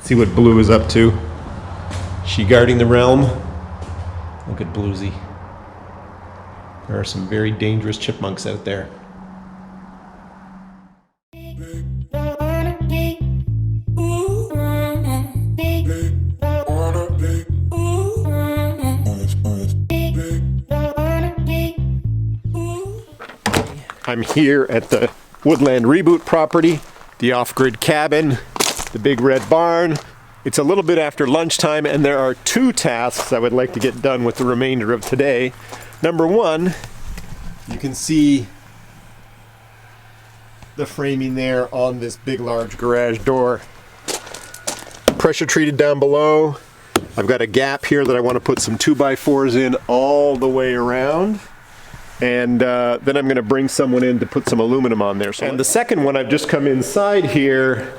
Let's see what Blue is up to. She guarding the realm. Look at Bluesy. There are some very dangerous chipmunks out there. I'm here at the Woodland Reboot property, the off-grid cabin, the big red barn. It's a little bit after lunchtime and there are two tasks I would like to get done with the remainder of today. Number one, you can see the framing there on this big large garage door. Pressure treated down below. I've got a gap here that I want to put some 2x4s in all the way around. And then I'm going to bring someone in to put some aluminum on there. And the second one, I've just come inside here.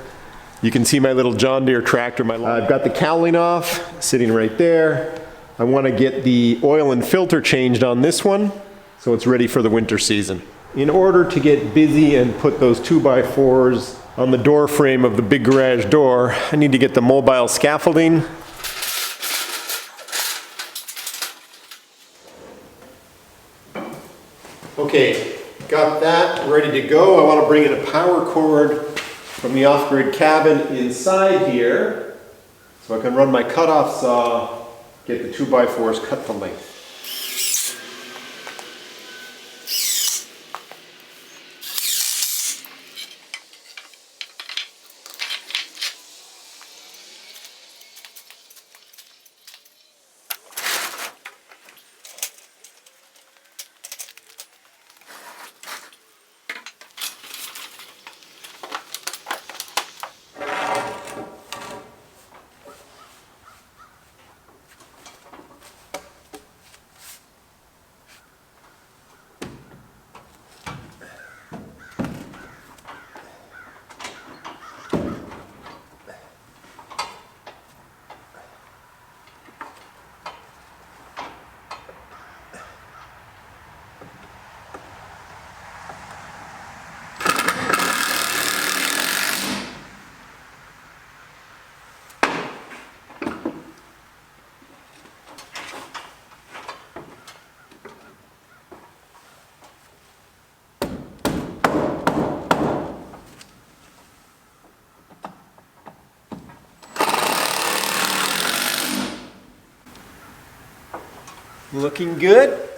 You can see my little John Deere tractor. I've got the cowling off, sitting right there. I want to get the oil and filter changed on this one, so it's ready for the winter season. In order to get busy and put those 2x4s on the door frame of the big garage door, I need to get the mobile scaffolding. Okay, got that ready to go. I want to bring in a power cord from the off-grid cabin inside here so I can run my cutoff saw, get the 2x4s cut to length. Looking good.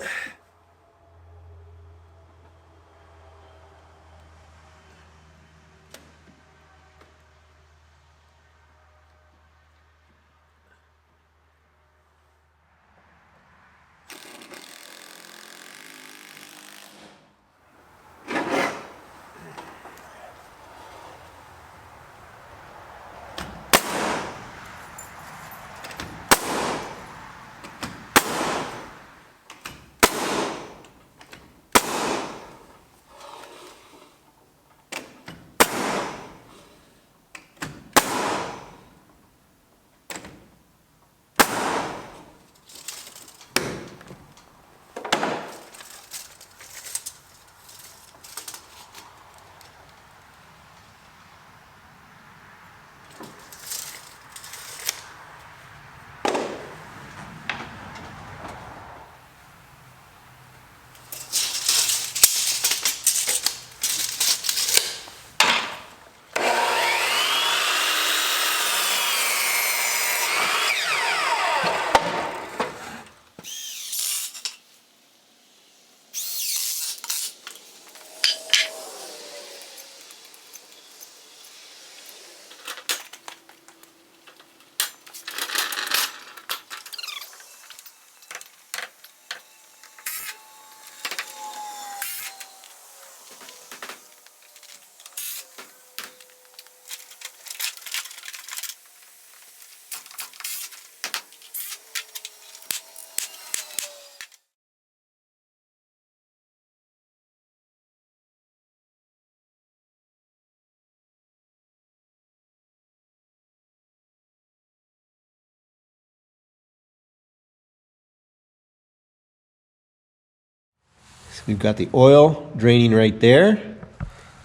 So we've got the oil draining right there.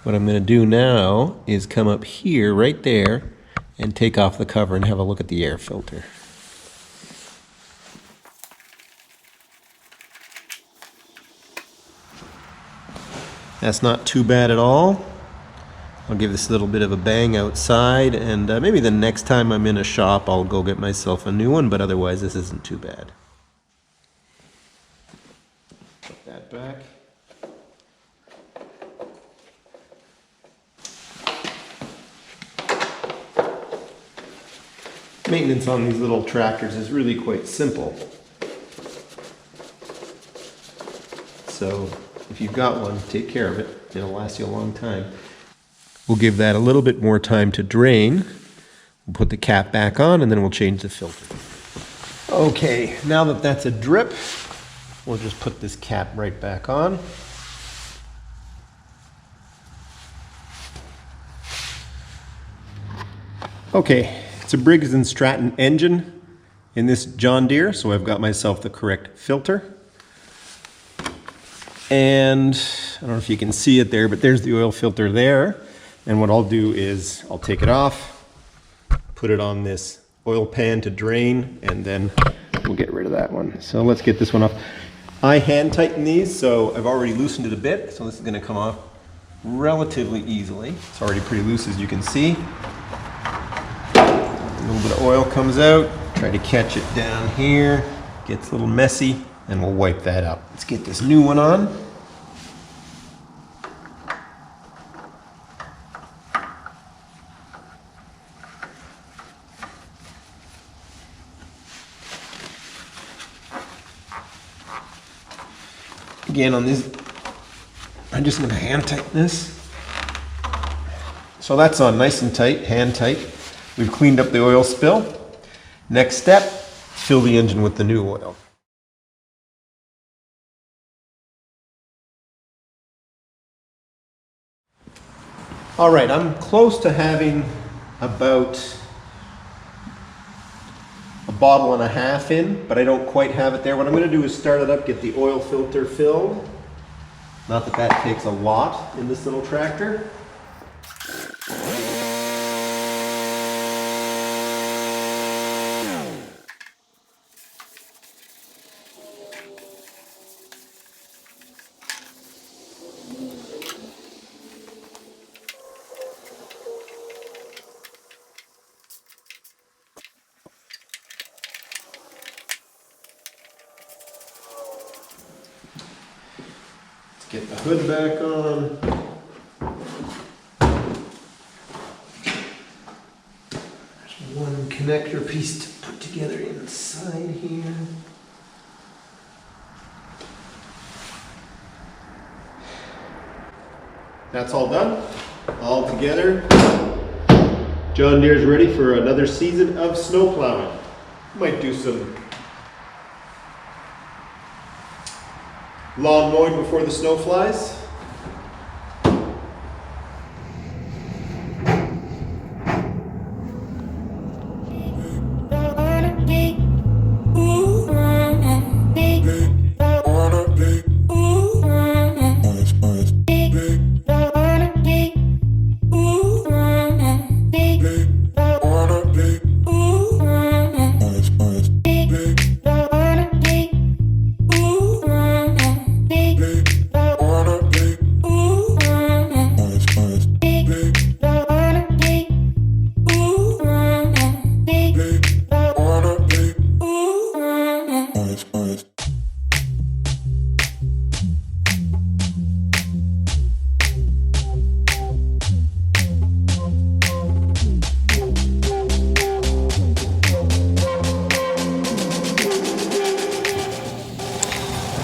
What I'm going to do now is come up here, right there, and take off the cover and have a look at the air filter. That's not too bad at all. I'll give this a little bit of a bang outside, and maybe the next time I'm in a shop I'll go get myself a new one, but otherwise this isn't too bad. Put that back. Maintenance on these little tractors is really quite simple. So if you've got one, take care of it. It'll last you a long time. We'll give that a little bit more time to drain. We'll put the cap back on and then we'll change the filter. Okay, now that that's a drip, we'll just put this cap right back on. Okay, it's a Briggs & Stratton engine in this John Deere, so I've got myself the correct filter. And I don't know if you can see it there, but there's the oil filter there. And what I'll do is I'll take it off, put it on this oil pan to drain, and then we'll get rid of that one. So let's get this one off. I hand tighten these, so I've already loosened it a bit, so this is going to come off relatively easily. It's already pretty loose, as you can see. A little bit of oil comes out, try to catch it down here, gets a little messy, and we'll wipe that up. Let's get this new one on. Again, on this, I'm just going to hand tighten this. So that's on nice and tight, hand tight. We've cleaned up the oil spill. Next step, fill the engine with the new oil. All right, I'm close to having about a bottle and a half in, but I don't quite have it there. What I'm going to do is start it up, get the oil filter filled. Not that that takes a lot in this little tractor. Get the hood back on. There's one connector piece to put together inside here. That's all done. All together. John Deere's ready for another season of snow plowing. Might do some lawn mowing before the snow flies.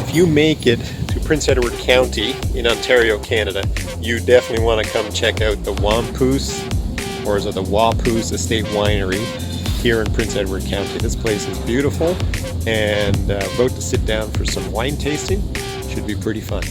If you make it to Prince Edward County in Ontario, Canada, you definitely want to come check out the Waupoos, or is it the Waupoos Estate Winery here in Prince Edward County. This place is beautiful, and about to sit down for some wine tasting. Should be pretty fun.